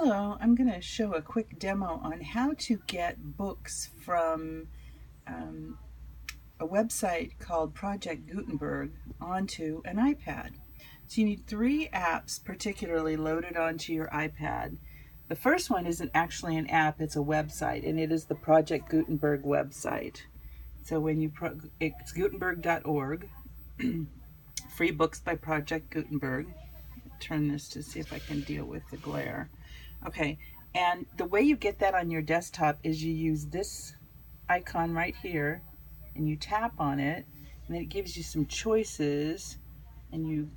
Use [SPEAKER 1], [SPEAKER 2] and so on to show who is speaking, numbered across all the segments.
[SPEAKER 1] Hello, I'm going to show a quick demo on how to get books from a website called Project Gutenberg onto an iPad. So you need 3 apps particularly loaded onto your iPad. The first one isn't actually an app, it's a website, and it is the Project Gutenberg website. So when it's gutenberg.org, free books by Project Gutenberg. Turn this to see if I can deal with the glare. Okay, and the way you get that on your desktop is you use this icon right here and you tap on it, and then it gives you some choices, and you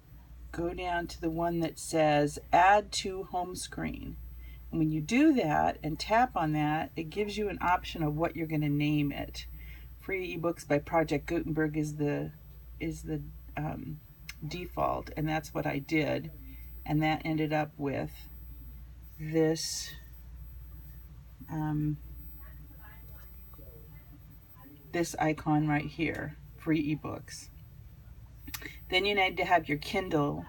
[SPEAKER 1] go down to the one that says add to home screen. And when you do that and tap on that, it gives you an option of what you're going to name it. Free ebooks by Project Gutenberg is the default, and that's what I did, and that ended up with this this icon right here, free ebooks. Then you need to have your Kindle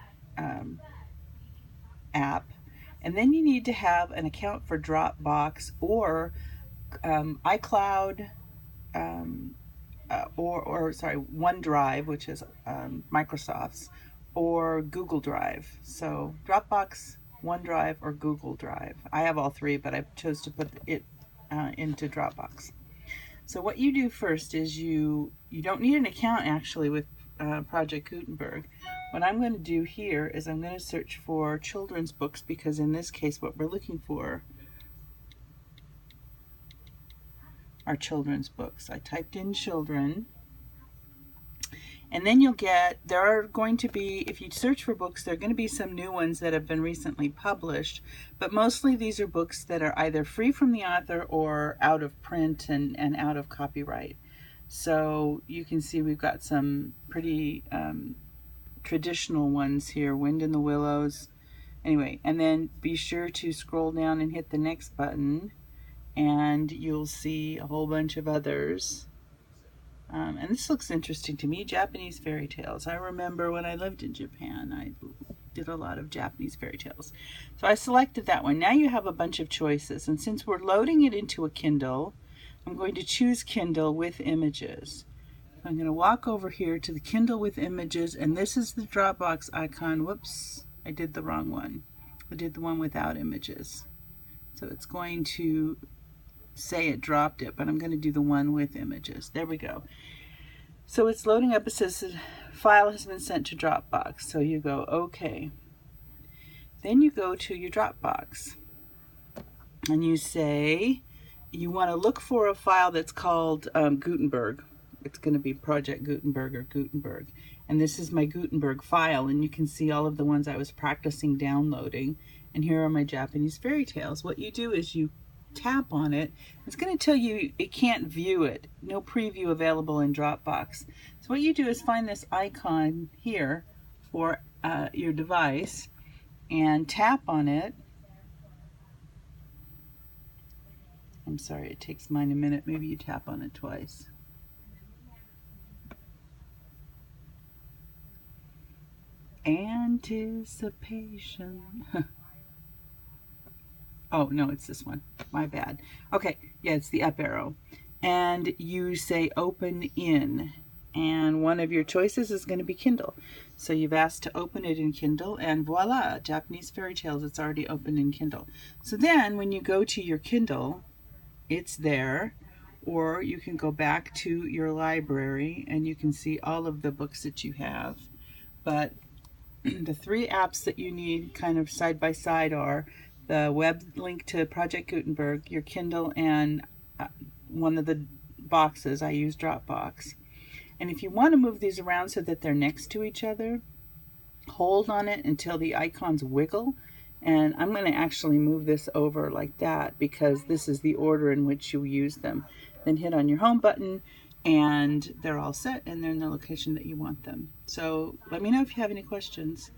[SPEAKER 1] app, and then you need to have an account for Dropbox or iCloud or OneDrive, which is Microsoft's, or Google Drive. So Dropbox, OneDrive, or Google Drive. I have all 3, but I chose to put it into Dropbox. So what you do first is you don't need an account actually with Project Gutenberg. What I'm going to do here is I'm going to search for children's books, because in this case what we're looking for are children's books. I typed in children, and then there are going to be, if you search for books, there are going to be some new ones that have been recently published, but mostly these are books that are either free from the author or out of print and out of copyright. So you can see we've got some pretty traditional ones here, Wind in the Willows. Anyway, and then be sure to scroll down and hit the next button, and you'll see a whole bunch of others. And this looks interesting to me, Japanese fairy tales. I remember when I lived in Japan, I did a lot of Japanese fairy tales. So I selected that one. Now you have a bunch of choices, and since we're loading it into a Kindle, I'm going to choose Kindle with images. I'm going to walk over here to the Kindle with images, and this is the Dropbox icon. Whoops, I did the wrong one. I did the one without images. So it's going to say it dropped it, but I'm going to do the one with images. There we go. So it's loading up. It says the file has been sent to Dropbox. So you go OK. Then you go to your Dropbox and you say you want to look for a file that's called Gutenberg. It's going to be Project Gutenberg or Gutenberg. And this is my Gutenberg file, and you can see all of the ones I was practicing downloading. And here are my Japanese fairy tales. What you do is you tap on it. It's going to tell you it can't view it. No preview available in Dropbox. So what you do is find this icon here for your device and tap on it. I'm sorry, it takes mine a minute. Maybe you tap on it twice. Anticipation. Oh, no, it's this one. My bad. Okay, yeah, it's the up arrow. And you say open in. And one of your choices is going to be Kindle. So you've asked to open it in Kindle, and voila, Japanese fairy tales, it's already opened in Kindle. So then when you go to your Kindle, it's there. Or you can go back to your library and you can see all of the books that you have. But the 3 apps that you need kind of side by side are the web link to Project Gutenberg, your Kindle, and one of the boxes. I use Dropbox. And if you want to move these around so that they're next to each other, hold on it until the icons wiggle. And I'm going to actually move this over like that because this is the order in which you use them. Then hit on your home button, and they're all set, and they're in the location that you want them. So let me know if you have any questions.